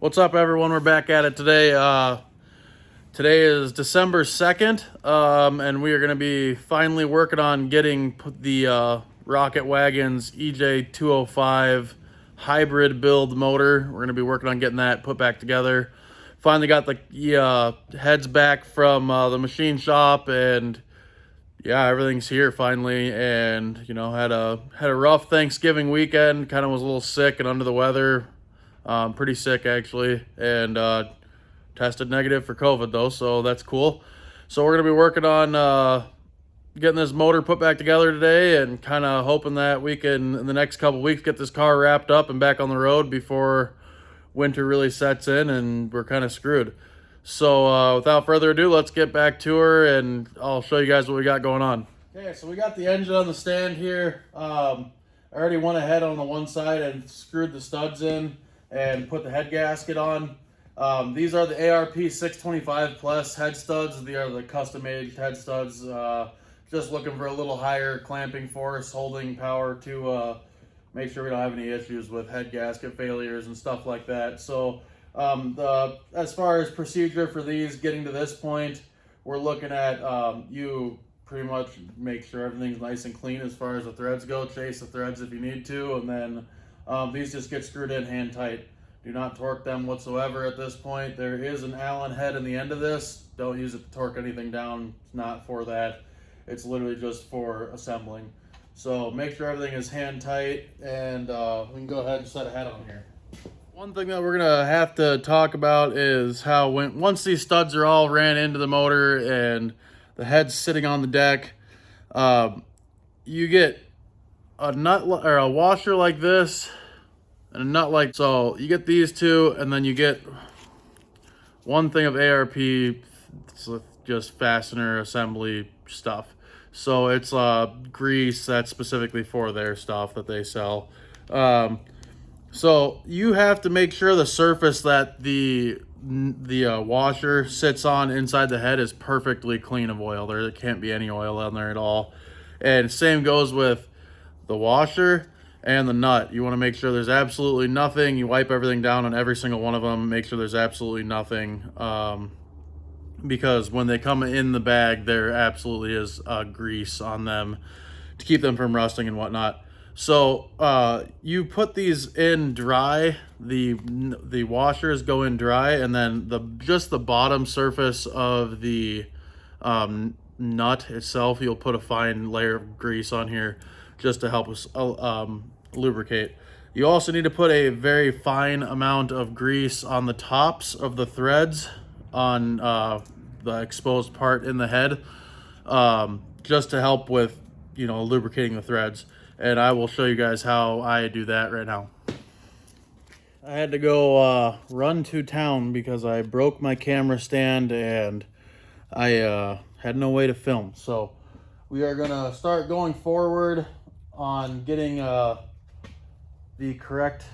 What's up, everyone? We're back at it today. Today is December 2nd, and we are going to be finally working on getting the Rocket Wagon's EJ257 hybrid build motor. We're going to be working on getting that put back together. Finally got the heads back from the machine shop, and yeah, everything's here finally. And you know, had a rough Thanksgiving weekend. Kind of was a little sick and under the weather. Pretty sick actually, and tested negative for COVID though, so that's cool. So we're gonna be working on getting this motor put back together today, and kind of hoping that we can, in the next couple weeks, get this car wrapped up and back on the road before winter really sets in and we're kind of screwed. So without further ado, let's get back to her and I'll show you guys what we got going on. Okay, so we got the engine on the stand here. I already went ahead on the one side and screwed the studs in and put the head gasket on. These are the ARP 625 plus head studs. They are the custom-made head studs. Just looking for a little higher clamping force, holding power to make sure we don't have any issues with head gasket failures and stuff like that. So as far as procedure for these, getting to this point, we're looking at you pretty much make sure everything's nice and clean as far as the threads go. Chase the threads if you need to, and then these just get screwed in hand tight. Do not torque them whatsoever at this point. There is an Allen head in the end of this. Don't use it to torque anything down. It's not for that. It's literally just for assembling. So make sure everything is hand tight, and we can go ahead and set a head on here. One thing that we're gonna have to talk about is how once these studs are all ran into the motor and the head's sitting on the deck, you get a nut or a washer like this and a nut like so. You get these two, and then you get one thing of ARP, it's just fastener assembly stuff. So it's grease that's specifically for their stuff that they sell. So you have to make sure the surface that the washer sits on inside the head is perfectly clean of oil. There can't be any oil on there at all. And same goes with the washer and the nut. You want to make sure there's absolutely nothing. You wipe everything down on every single one of them. Make sure there's absolutely nothing. Because when they come in the bag, there absolutely is grease on them to keep them from rusting and whatnot. So you put these in dry. The washers go in dry, and then just the bottom surface of the nut itself, you'll put a fine layer of grease on here just to help us lubricate. You also need to put a very fine amount of grease on the tops of the threads on the exposed part in the head, just to help with, you know, lubricating the threads. And I will show you guys how I do that right now. I had to go run to town because I broke my camera stand and I had no way to film. So we are gonna start going forward on getting the correct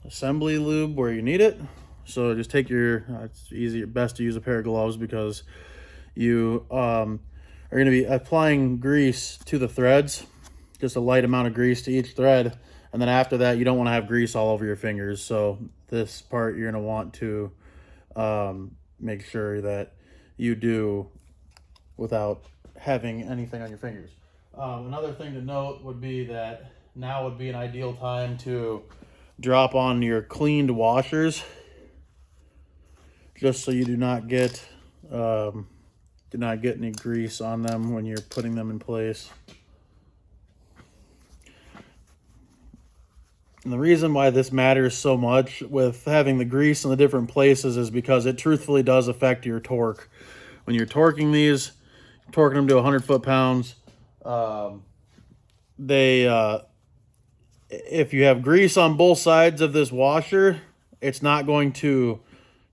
assembly lube where you need it. So just take it's best to use a pair of gloves, because you are going to be applying grease to the threads, just a light amount of grease to each thread. And then after that, you don't want to have grease all over your fingers. So this part you're going to want to make sure that you do without having anything on your fingers. Another thing to note would be that now would be an ideal time to drop on your cleaned washers, just so you do not get any grease on them when you're putting them in place. And the reason why this matters so much with having the grease in the different places is because it truthfully does affect your torque. When you're torquing these, torquing them to 100 foot-pounds, if you have grease on both sides of this washer, it's not going to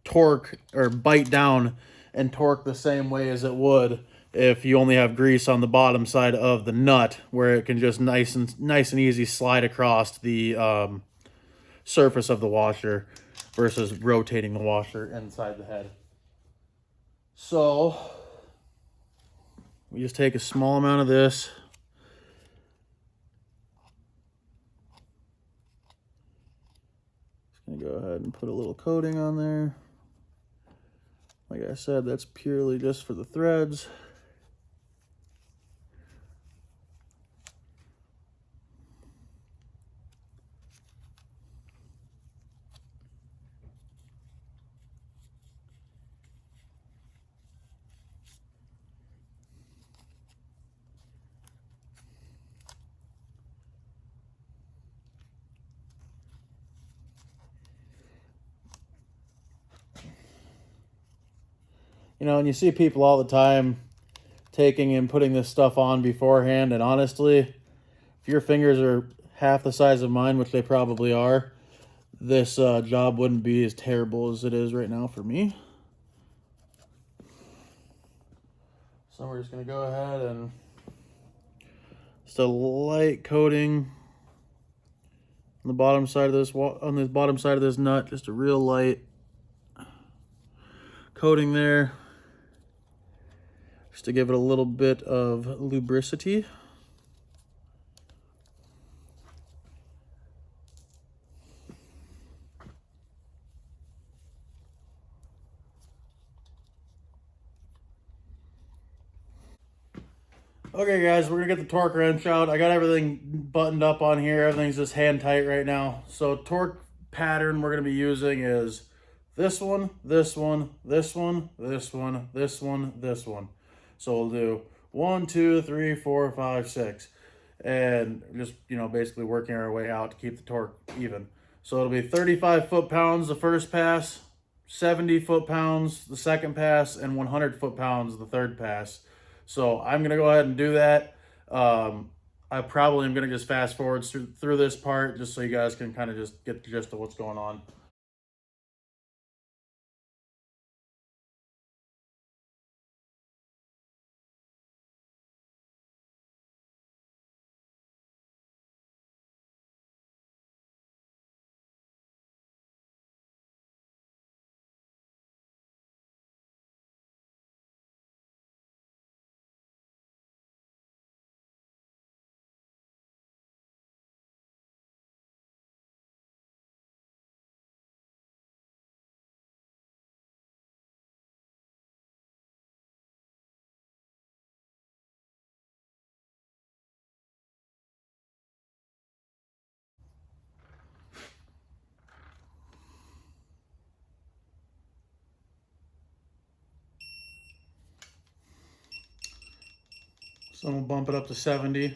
torque or bite down and torque the same way as it would if you only have grease on the bottom side of the nut, where it can just nice and easy slide across the surface of the washer versus rotating the washer inside the head. So we just take a small amount of this, and put a little coating on there. Like I said, that's purely just for the threads. You know, and you see people all the time taking and putting this stuff on beforehand, and honestly, if your fingers are half the size of mine, which they probably are, this job wouldn't be as terrible as it is right now for me. So we're just going to go ahead and just a light coating on the bottom side of this nut, just a real light coating there, just to give it a little bit of lubricity. Okay guys, we're gonna get the torque wrench out. I got everything buttoned up on here. Everything's just hand tight right now. So torque pattern we're gonna be using is this one, this one, this one, this one, this one, this one. So we'll do 1, 2, 3, 4, 5, 6. And just, you know, basically working our way out to keep the torque even. So it'll be 35 foot-pounds the first pass, 70 foot-pounds the second pass, and 100 foot-pounds the third pass. So I'm going to go ahead and do that. I probably am going to just fast forward through this part just so you guys can kind of just get the gist of what's going on. So I'm going to bump it up to 70.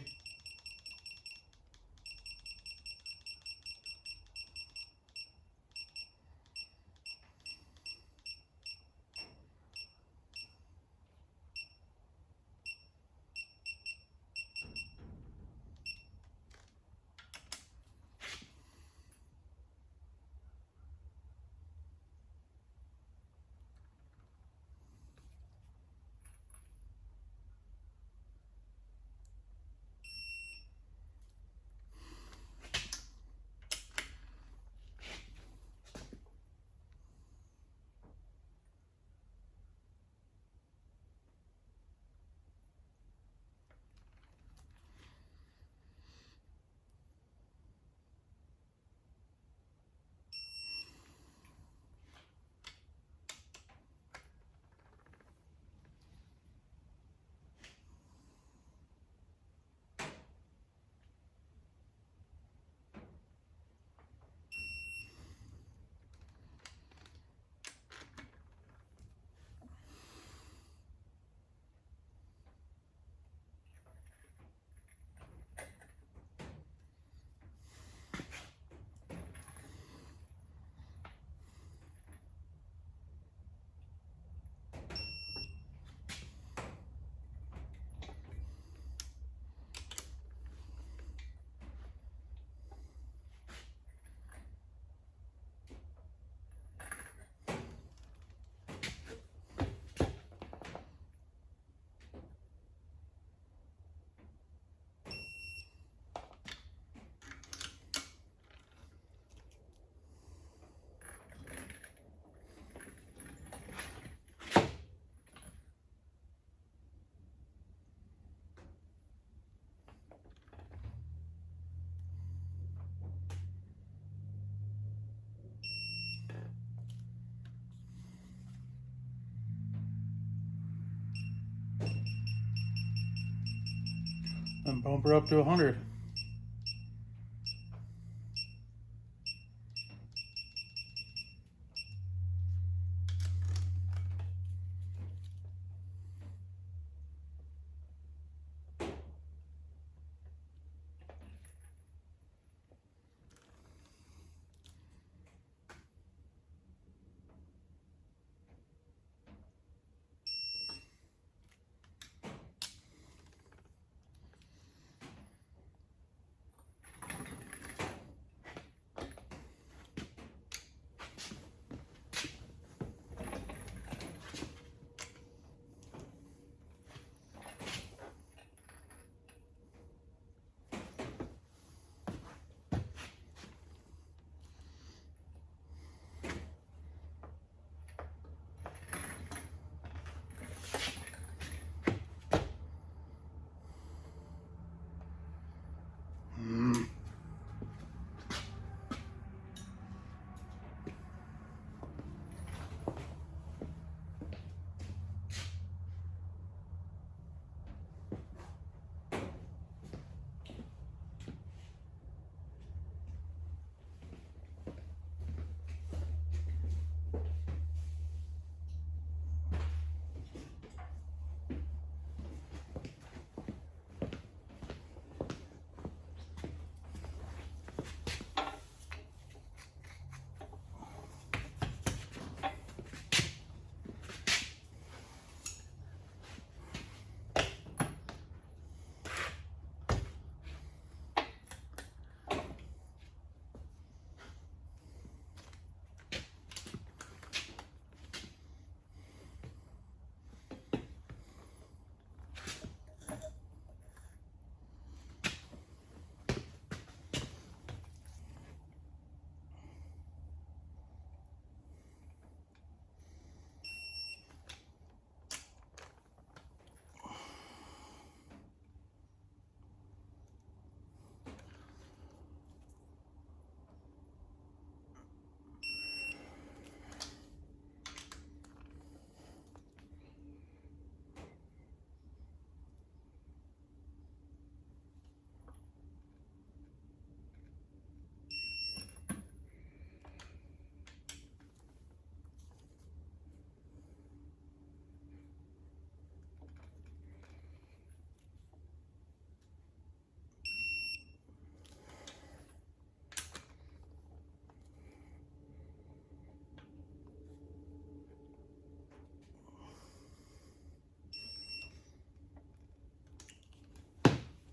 and bump her up to 100.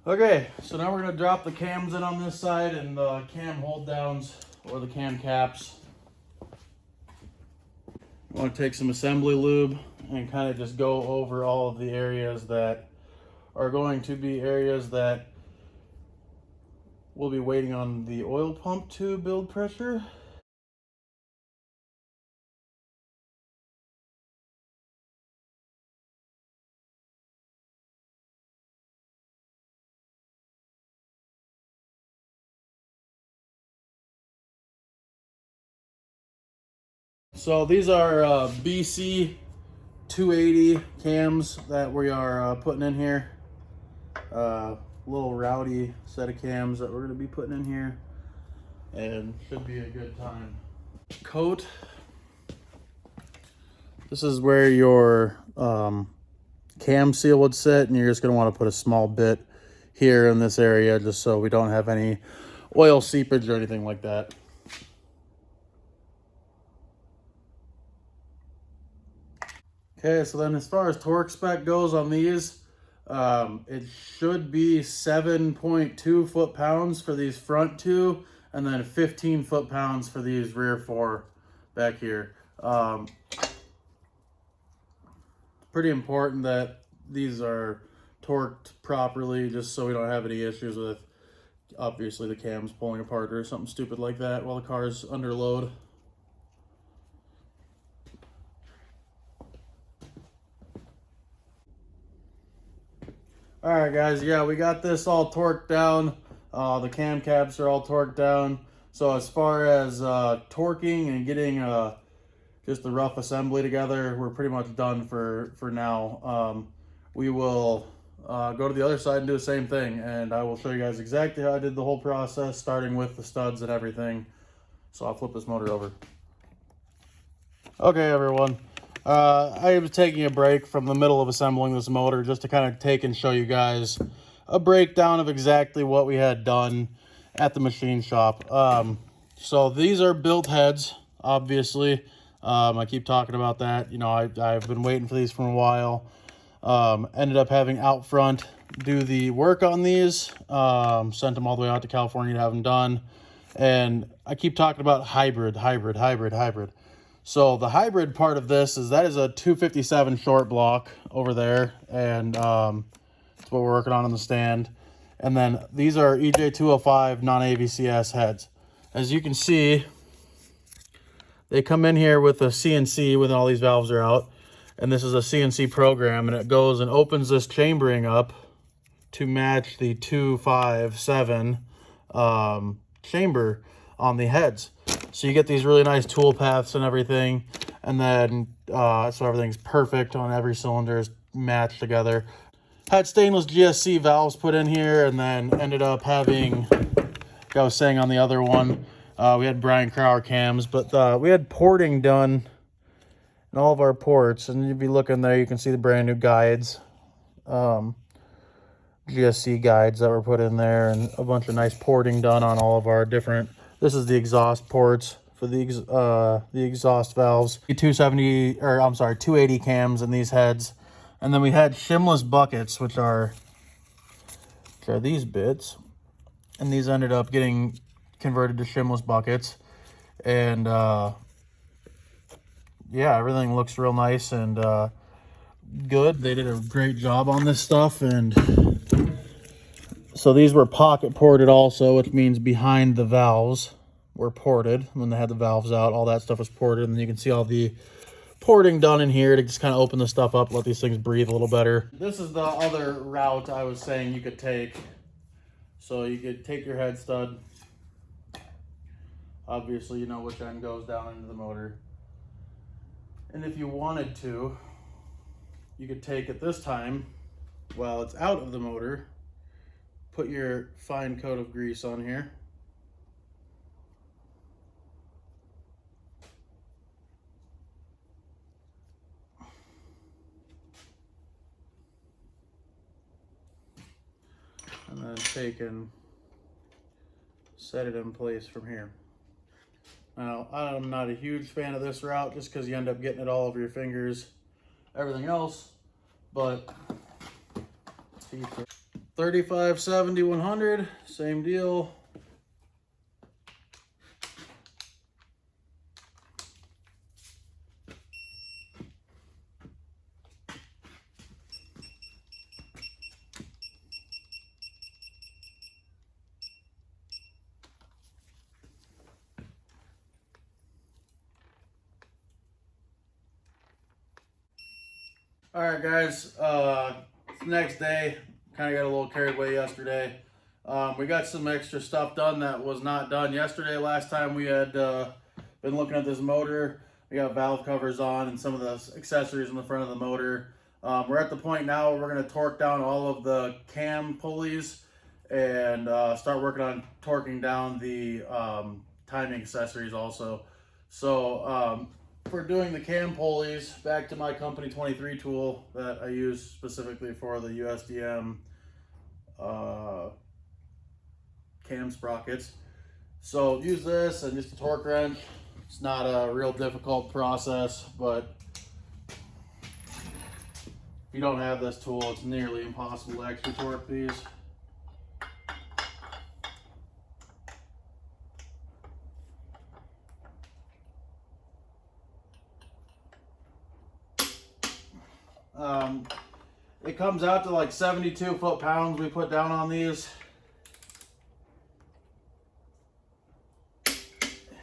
Okay, so now we're going to drop the cams in on this side and the cam hold downs or the cam caps. I want to take some assembly lube and kind of just go over all of the areas that are going to be areas that we'll be waiting on the oil pump to build pressure. So these are BC 280 cams that we are putting in here. Little rowdy set of cams that we're going to be putting in here, and should be a good time. Coat. This is where your cam seal would sit, and you're just going to want to put a small bit here in this area just so we don't have any oil seepage or anything like that. Okay, so then as far as torque spec goes on these, it should be 7.2 foot-pounds for these front two, and then 15 foot-pounds for these rear four back here. Pretty important that these are torqued properly just so we don't have any issues with, obviously, the cams pulling apart or something stupid like that while the car's under load. All right, guys, yeah, we got this all torqued down. The cam caps are all torqued down. So as far as torquing and getting just the rough assembly together, we're pretty much done for now. We will go to the other side and do the same thing. And I will show you guys exactly how I did the whole process, starting with the studs and everything. So I'll flip this motor over. Okay, everyone. I was taking a break from the middle of assembling this motor just to kind of take and show you guys a breakdown of exactly what we had done at the machine shop. So these are built heads, obviously. I keep talking about that. You know, I've been waiting for these for a while. Ended up having Outfront do the work on these. Sent them all the way out to California to have them done. And I keep talking about hybrid. So the hybrid part of this is that is a 257 short block over there, and that's what we're working on the stand. And then these are EJ257 non-AVCS heads. As you can see, they come in here with a CNC when all these valves are out, and this is a CNC program, and it goes and opens this chambering up to match the 257 chamber on the heads. So you get these really nice tool paths and everything, and then so everything's perfect on every cylinder is matched together. Had stainless GSC valves put in here, and then ended up having, like I was saying on the other one, we had Brian Crower cams, but we had porting done in all of our ports, and if you look in there, you can see the brand new guides, GSC guides that were put in there, and a bunch of nice porting done on all of our different. This is the exhaust ports for the exhaust valves. 270, or I'm sorry, 280 cams in these heads. And then we had shimless buckets, which are these bits. And these ended up getting converted to shimless buckets. And yeah, everything looks real nice and good. They did a great job on this stuff. And so these were pocket ported also, which means behind the valves were ported. When they had the valves out, all that stuff was ported. And you can see all the porting done in here to just kind of open the stuff up, let these things breathe a little better. This is the other route I was saying you could take. So you could take your head stud. Obviously, you know which end goes down into the motor. And if you wanted to, you could take it this time while it's out of the motor. Put your fine coat of grease on here. And then take and set it in place from here. Now, I'm not a huge fan of this route just because you end up getting it all over your fingers, everything else, but 35, 70, 100, same deal. All right, guys, it's the next day. Kind of got a little carried away yesterday. We got some extra stuff done that was not done yesterday. Last time we had been looking at this motor. We got valve covers on and some of the accessories in the front of the motor. We're at the point now where we're going to torque down all of the cam pulleys and start working on torquing down the timing accessories also. So for doing the cam pulleys, back to my company 23 tool that I use specifically for the USDM cam sprockets. So use this and just a torque wrench. It's not a real difficult process, but if you don't have this tool, it's nearly impossible to actually torque these. It comes out to like 72 foot-pounds we put down on these.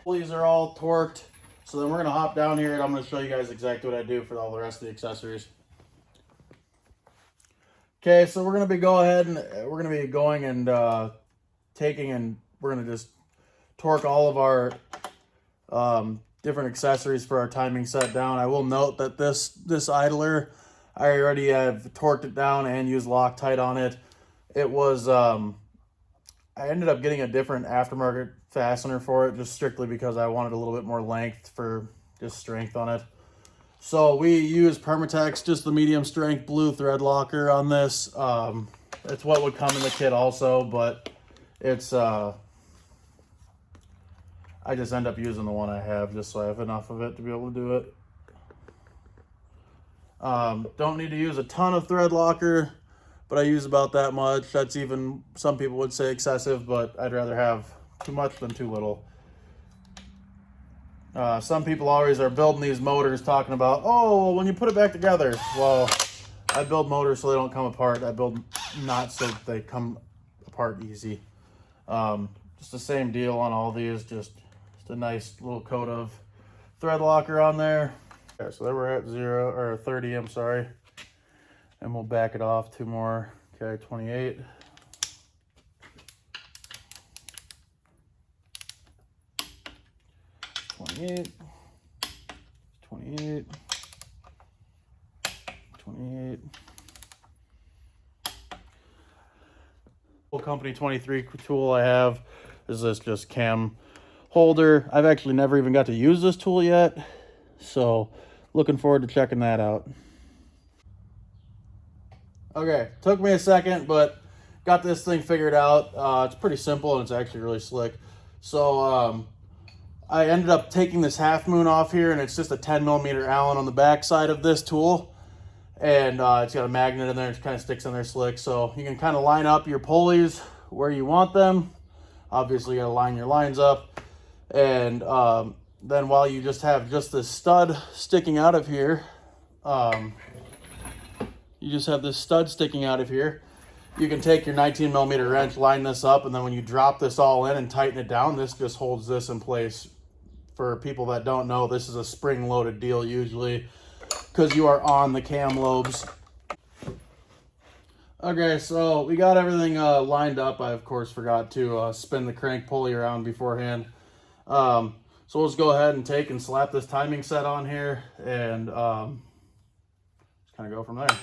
These are all torqued. So then we're gonna hop down here and I'm gonna show you guys exactly what I do for all the rest of the accessories. Okay, so we're gonna be going and taking and we're gonna just torque all of our different accessories for our timing set down. I will note that this idler I already have torqued it down and used Loctite on it. It was, I ended up getting a different aftermarket fastener for it just strictly because I wanted a little bit more length for just strength on it. So we use Permatex, just the medium strength blue thread locker on this. It's what would come in the kit also, but it's, I just end up using the one I have just so I have enough of it to be able to do it. Don't need to use a ton of thread locker, but I use about that much. That's even, some people would say excessive, but I'd rather have too much than too little. Some people always are building these motors talking about, oh, well, when you put it back together. Well, I build motors so they don't come apart. I build not so they come apart easy. Just the same deal on all these, just a nice little coat of thread locker on there. Okay, so there we're at 0 or 30, I'm sorry. And we'll back it off 2 more. Okay, 28. 28. 28. 28. Company 23 tool I have is this just cam holder. I've actually never even got to use this tool yet, so looking forward to checking that out. Okay, took me a second, but got this thing figured out. It's pretty simple and it's actually really slick. So I ended up taking this half moon off here, and it's just a 10mm Allen on the back side of this tool. And it's got a magnet in there. It kind of sticks in there slick. So you can kind of line up your pulleys where you want them. Obviously, you got to line your lines up. And then while you just have just this stud sticking out of here, you just have this stud sticking out of here. You can take your 19mm wrench, line this up, and then when you drop this all in and tighten it down, this just holds this in place. For people that don't know, this is a spring-loaded deal usually, because you are on the cam lobes. Okay, so we got everything lined up. I, of course, forgot to spin the crank pulley around beforehand. So we'll just go ahead and take and slap this timing set on here and just kind of go from there.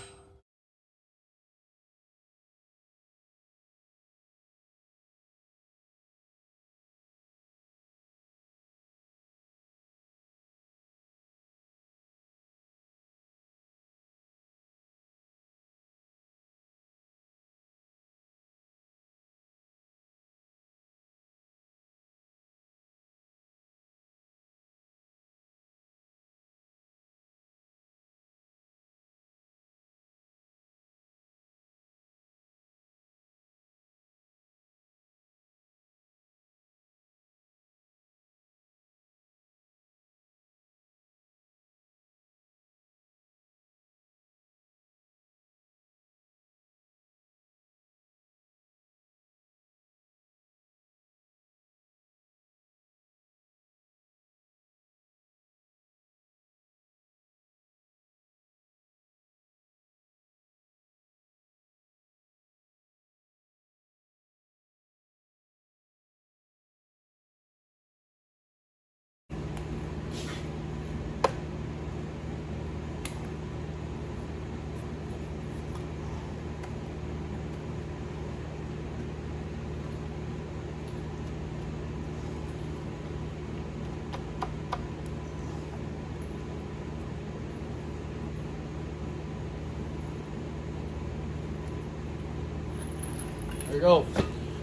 There you go.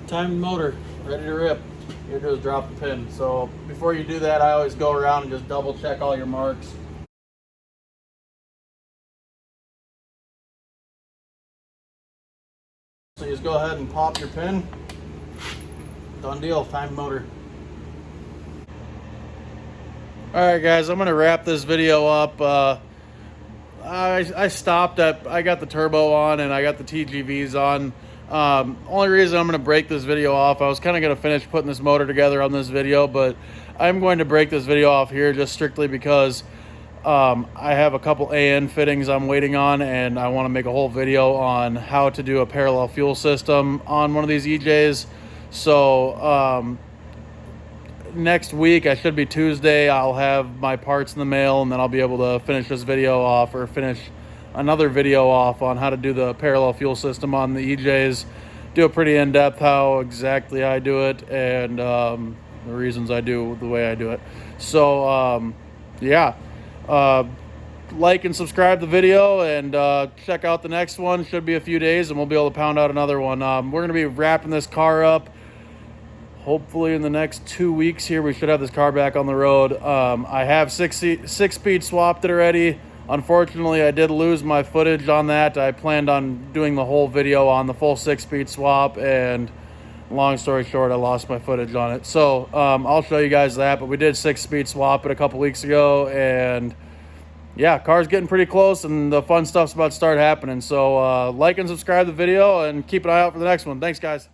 Timed motor, ready to rip. Here to drop the pin. So before you do that, I always go around and just double check all your marks. So you just go ahead and pop your pin. Done deal, timed motor. Alright guys, I'm going to wrap this video up. I stopped at, I got the turbo on and I got the TGVs on. Only reason I'm going to break this video off, I was kind of going to finish putting this motor together on this video, but I'm going to break this video off here just strictly because I have a couple AN fittings I'm waiting on, and I want to make a whole video on how to do a parallel fuel system on one of these EJs. So next week, I should be Tuesday, I'll have my parts in the mail, and then I'll be able to finish this video off, or finish another video off on how to do the parallel fuel system on the EJs. Do a pretty in-depth how exactly I do it, and the reasons I do the way I do it. So yeah, like and subscribe to the video, and check out the next one. Should be a few days and we'll be able to pound out another one. We're going to be wrapping this car up hopefully in the next 2 weeks here. We should have this car back on the road. I have six-speed swapped it already. Unfortunately, I did lose my footage on that. I planned on doing the whole video on the full 6-speed swap, and long story short, I lost my footage on it. So I'll show you guys that, but we did 6-speed swap it a couple weeks ago, and yeah, car's getting pretty close, and the fun stuff's about to start happening. So like and subscribe to the video, and keep an eye out for the next one. Thanks, guys.